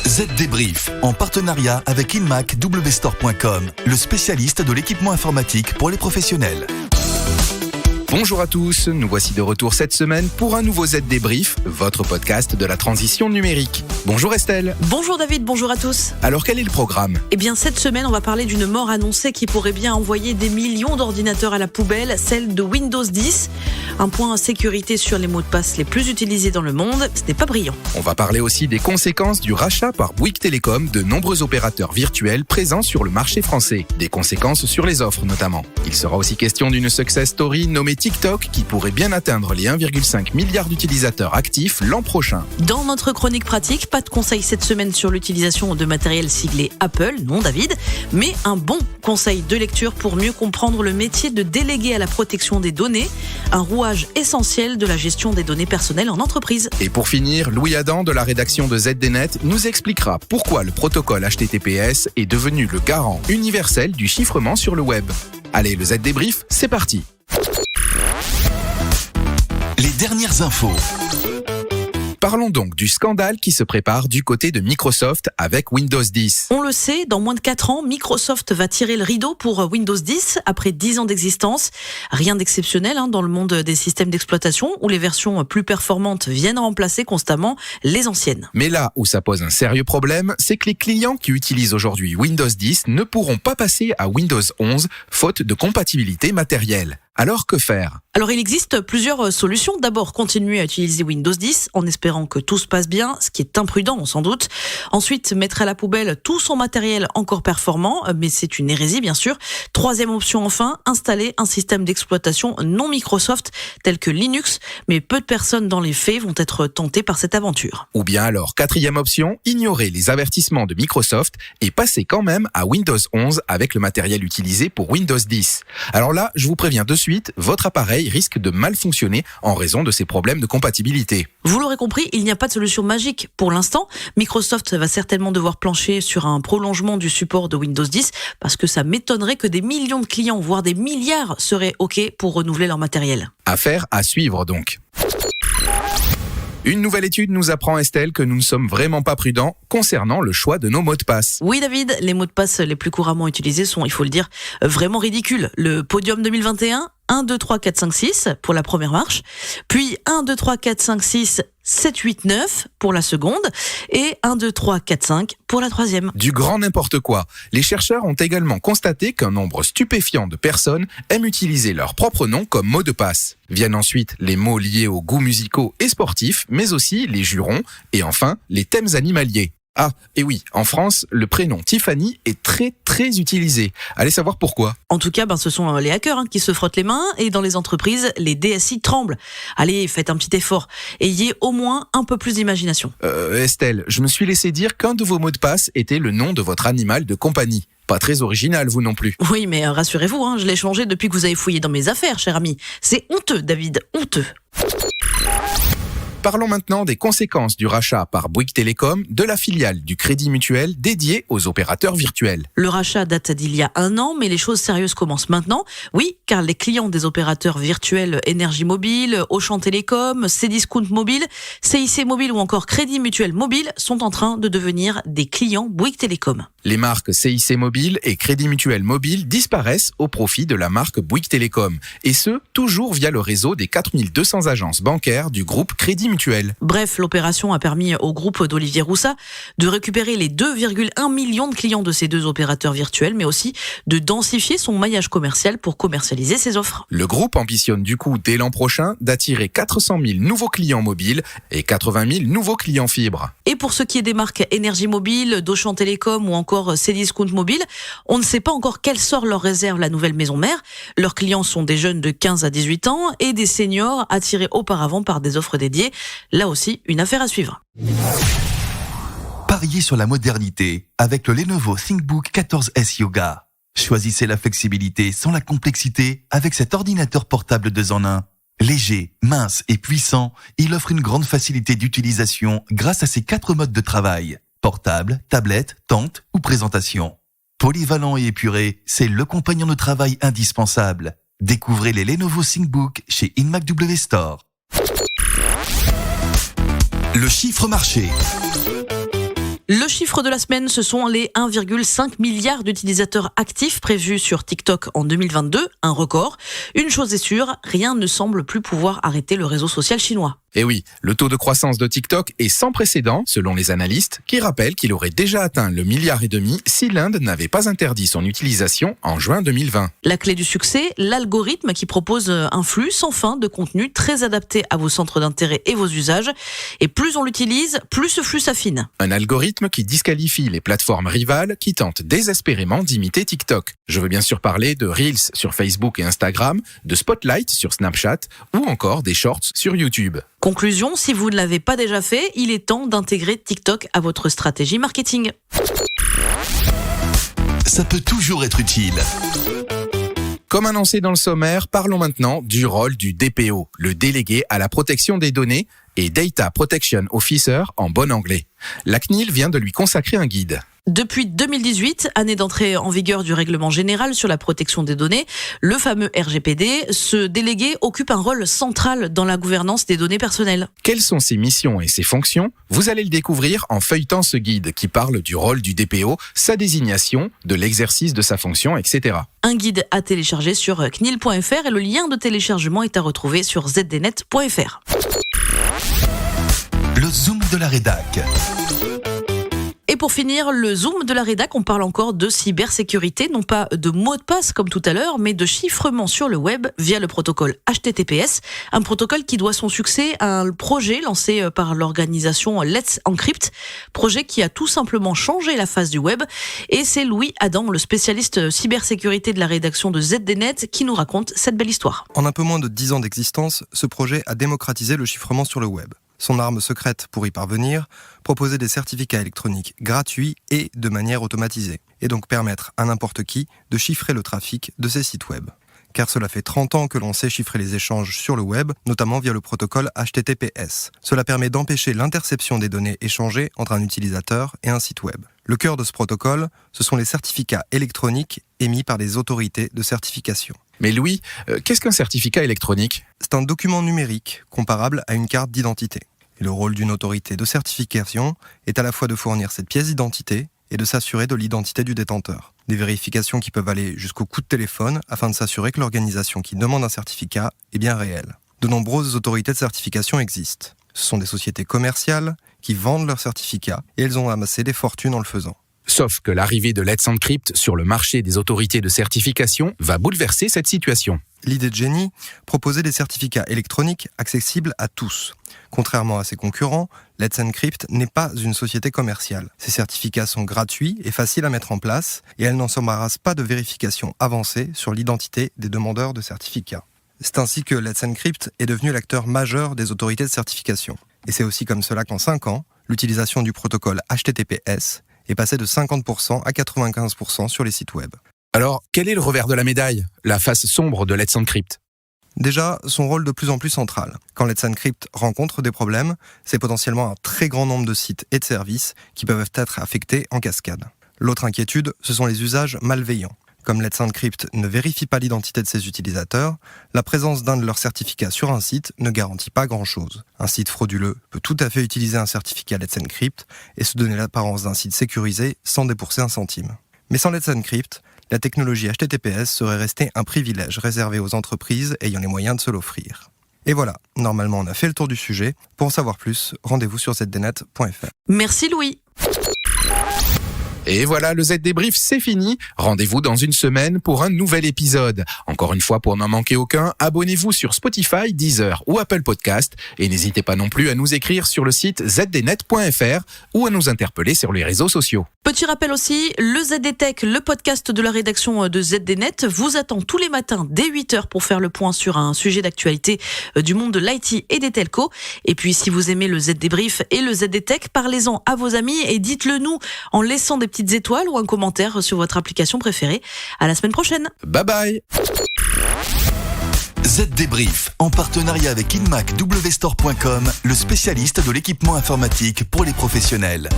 Z Débrief, en partenariat avec InmacWstore.com, le spécialiste de l'équipement informatique pour les professionnels. Bonjour à tous, nous voici de retour cette semaine pour un nouveau Z Débrief, votre podcast de la transition numérique. Bonjour Estelle. Bonjour David, bonjour à tous. Alors quel est le programme ? Eh bien cette semaine on va parler d'une mort annoncée qui pourrait bien envoyer des millions d'ordinateurs à la poubelle, celle de Windows 10. Un point en sécurité sur les mots de passe les plus utilisés dans le monde, ce n'est pas brillant. On va parler aussi des conséquences du rachat par Bouygues Telecom de nombreux opérateurs virtuels présents sur le marché français. Des conséquences sur les offres notamment. Il sera aussi question d'une success story nommée TikTok qui pourrait bien atteindre les 1,5 milliard d'utilisateurs actifs l'an prochain. Dans notre chronique pratique, pas de conseil cette semaine sur l'utilisation de matériel siglé Apple, non David, mais un bon conseil de lecture pour mieux comprendre le métier de délégué à la protection des données, un rouage essentiel de la gestion des données personnelles en entreprise. Et pour finir, Louis Adam de la rédaction de ZDNet nous expliquera pourquoi le protocole HTTPS est devenu le garant universel du chiffrement sur le web. Allez, le Z Débrief, c'est parti. Les dernières infos. Parlons donc du scandale qui se prépare du côté de Microsoft avec Windows 10. On le sait, dans moins de 4 ans, Microsoft va tirer le rideau pour Windows 10 après 10 ans d'existence. Rien d'exceptionnel dans le monde des systèmes d'exploitation où les versions plus performantes viennent remplacer constamment les anciennes. Mais là où ça pose un sérieux problème, c'est que les clients qui utilisent aujourd'hui Windows 10 ne pourront pas passer à Windows 11 faute de compatibilité matérielle. Alors que faire ? Alors il existe plusieurs solutions. D'abord, continuer à utiliser Windows 10 en espérant que tout se passe bien, ce qui est imprudent sans doute. Ensuite, mettre à la poubelle tout son matériel encore performant, mais c'est une hérésie bien sûr. Troisième option enfin, installer un système d'exploitation non Microsoft tel que Linux, mais peu de personnes dans les faits vont être tentées par cette aventure. Ou bien alors, quatrième option, ignorer les avertissements de Microsoft et passer quand même à Windows 11 avec le matériel utilisé pour Windows 10. Alors là, je vous préviens de suite, votre appareil risque de mal fonctionner en raison de ces problèmes de compatibilité. Vous l'aurez compris, il n'y a pas de solution magique pour l'instant. Microsoft va certainement devoir plancher sur un prolongement du support de Windows 10 parce que ça m'étonnerait que des millions de clients, voire des milliards, seraient OK pour renouveler leur matériel. Affaire à suivre donc. Une nouvelle étude nous apprend, Estelle, que nous ne sommes vraiment pas prudents concernant le choix de nos mots de passe. Oui, David, les mots de passe les plus couramment utilisés sont, il faut le dire, vraiment ridicules. Le podium 2021, 1, 2, 3, 4, 5, 6 pour la première marche, puis 1, 2, 3, 4, 5, 6, 7, 8, 9 pour la seconde, et 1, 2, 3, 4, 5 pour la troisième. Du grand n'importe quoi. Les chercheurs ont également constaté qu'un nombre stupéfiant de personnes aiment utiliser leur propre nom comme mot de passe. Viennent ensuite les mots liés aux goûts musicaux et sportifs, mais aussi les jurons, et enfin les thèmes animaliers. Ah, et oui, en France, le prénom Tiffany est très utilisé. Allez savoir pourquoi. En tout cas, ce sont les hackers qui se frottent les mains et dans les entreprises, les DSI tremblent. Allez, faites un petit effort. Ayez au moins un peu plus d'imagination. Estelle, je me suis laissé dire qu'un de vos mots de passe était le nom de votre animal de compagnie. Pas très original, vous non plus. Oui, mais rassurez-vous, je l'ai changé depuis que vous avez fouillé dans mes affaires, cher ami. C'est honteux, David, honteux. Parlons maintenant des conséquences du rachat par Bouygues Telecom de la filiale du Crédit Mutuel dédiée aux opérateurs virtuels. Le rachat date d'il y a 1 an, mais les choses sérieuses commencent maintenant. Oui, car les clients des opérateurs virtuels Énergie Mobile, Auchan Télécom, Cdiscount Mobile, CIC Mobile ou encore Crédit Mutuel Mobile sont en train de devenir des clients Bouygues Telecom. Les marques CIC Mobile et Crédit Mutuel Mobile disparaissent au profit de la marque Bouygues Telecom. Et ce, toujours via le réseau des 4200 agences bancaires du groupe Crédit Mutuel. Bref, l'opération a permis au groupe d'Olivier Roussat de récupérer les 2,1 millions de clients de ces deux opérateurs virtuels, mais aussi de densifier son maillage commercial pour commercialiser ses offres. Le groupe ambitionne du coup, dès l'an prochain, d'attirer 400 000 nouveaux clients mobiles et 80 000 nouveaux clients fibres. Et pour ce qui est des marques Énergie Mobile, d'Auchan Télécom ou encore Cdiscount Mobile, on ne sait pas encore quel sort leur réserve la nouvelle maison mère. Leurs clients sont des jeunes de 15 à 18 ans et des seniors attirés auparavant par des offres dédiées. Là aussi, une affaire à suivre. Pariez sur la modernité avec le Lenovo ThinkBook 14S Yoga. Choisissez la flexibilité sans la complexité avec cet ordinateur portable 2 en 1. Léger, mince et puissant, il offre une grande facilité d'utilisation grâce à ses 4 modes de travail. Portable, tablette, tente ou présentation. Polyvalent et épuré, c'est le compagnon de travail indispensable. Découvrez les Lenovo ThinkBook chez InmacWstore. Le chiffre marché. Le chiffre de la semaine, ce sont les 1,5 milliard d'utilisateurs actifs prévus sur TikTok en 2022, un record. Une chose est sûre, rien ne semble plus pouvoir arrêter le réseau social chinois. Et oui, le taux de croissance de TikTok est sans précédent, selon les analystes, qui rappellent qu'il aurait déjà atteint le 1,5 milliard si l'Inde n'avait pas interdit son utilisation en juin 2020. La clé du succès, l'algorithme qui propose un flux sans fin de contenu très adapté à vos centres d'intérêt et vos usages. Et plus on l'utilise, plus ce flux s'affine. Un algorithme qui disqualifie les plateformes rivales qui tentent désespérément d'imiter TikTok. Je veux bien sûr parler de Reels sur Facebook et Instagram, de Spotlight sur Snapchat ou encore des Shorts sur YouTube. Conclusion, si vous ne l'avez pas déjà fait, il est temps d'intégrer TikTok à votre stratégie marketing. Ça peut toujours être utile. Comme annoncé dans le sommaire, parlons maintenant du rôle du DPO, le délégué à la protection des données et Data Protection Officer en bon anglais. La CNIL vient de lui consacrer un guide. Depuis 2018, année d'entrée en vigueur du règlement général sur la protection des données, le fameux RGPD, ce délégué occupe un rôle central dans la gouvernance des données personnelles. Quelles sont ses missions et ses fonctions ? Vous allez le découvrir en feuilletant ce guide qui parle du rôle du DPO, sa désignation, de l'exercice de sa fonction, etc. Un guide à télécharger sur CNIL.fr et le lien de téléchargement est à retrouver sur zdnet.fr. Le zoom de la rédac. Et pour finir, le zoom de la rédac, on parle encore de cybersécurité, non pas de mots de passe comme tout à l'heure, mais de chiffrement sur le web via le protocole HTTPS, un protocole qui doit son succès à un projet lancé par l'organisation Let's Encrypt, projet qui a tout simplement changé la face du web. Et c'est Louis Adam, le spécialiste cybersécurité de la rédaction de ZDNet, qui nous raconte cette belle histoire. En un peu moins de 10 ans d'existence, ce projet a démocratisé le chiffrement sur le web. Son arme secrète pour y parvenir, proposer des certificats électroniques gratuits et de manière automatisée, et donc permettre à n'importe qui de chiffrer le trafic de ses sites web. Car cela fait 30 ans que l'on sait chiffrer les échanges sur le web, notamment via le protocole HTTPS. Cela permet d'empêcher l'interception des données échangées entre un utilisateur et un site web. Le cœur de ce protocole, ce sont les certificats électroniques émis par des autorités de certification. Mais Louis, qu'est-ce qu'un certificat électronique ? C'est un document numérique comparable à une carte d'identité. Et le rôle d'une autorité de certification est à la fois de fournir cette pièce d'identité et de s'assurer de l'identité du détenteur. Des vérifications qui peuvent aller jusqu'au coup de téléphone afin de s'assurer que l'organisation qui demande un certificat est bien réelle. De nombreuses autorités de certification existent. Ce sont des sociétés commerciales qui vendent leurs certificats et elles ont amassé des fortunes en le faisant. Sauf que l'arrivée de Let's Encrypt sur le marché des autorités de certification va bouleverser cette situation. L'idée de génie, proposer des certificats électroniques accessibles à tous. Contrairement à ses concurrents, Let's Encrypt n'est pas une société commerciale. Ces certificats sont gratuits et faciles à mettre en place et elles n'en s'embarrassent pas de vérification avancée sur l'identité des demandeurs de certificats. C'est ainsi que Let's Encrypt est devenu l'acteur majeur des autorités de certification. Et c'est aussi comme cela qu'en 5 ans, l'utilisation du protocole HTTPS est passée de 50% à 95% sur les sites web. Alors, quel est le revers de la médaille, la face sombre de Let's Encrypt ? Déjà, son rôle de plus en plus central. Quand Let's Encrypt rencontre des problèmes, c'est potentiellement un très grand nombre de sites et de services qui peuvent être affectés en cascade. L'autre inquiétude, ce sont les usages malveillants. Comme Let's Encrypt ne vérifie pas l'identité de ses utilisateurs, la présence d'un de leurs certificats sur un site ne garantit pas grand-chose. Un site frauduleux peut tout à fait utiliser un certificat Let's Encrypt et se donner l'apparence d'un site sécurisé sans débourser un centime. Mais sans Let's Encrypt, la technologie HTTPS serait restée un privilège réservé aux entreprises ayant les moyens de se l'offrir. Et voilà, normalement on a fait le tour du sujet. Pour en savoir plus, rendez-vous sur zdnet.fr. Merci Louis. Et voilà, le Z débrief, c'est fini. Rendez-vous dans une semaine pour un nouvel épisode. Encore une fois, pour n'en manquer aucun, abonnez-vous sur Spotify, Deezer ou Apple Podcast. Et n'hésitez pas non plus à nous écrire sur le site zdnet.fr ou à nous interpeller sur les réseaux sociaux. Petit rappel aussi, le ZDTech, le podcast de la rédaction de ZDNet, vous attend tous les matins dès 8h pour faire le point sur un sujet d'actualité du monde de l'IT et des telcos. Et puis, si vous aimez le Z débrief et le ZDTech, parlez-en à vos amis et dites-le nous en laissant des petites étoiles ou un commentaire sur votre application préférée. À la semaine prochaine. Bye bye. Z Débrief, en partenariat avec InMac WStore.com, le spécialiste de l'équipement informatique pour les professionnels.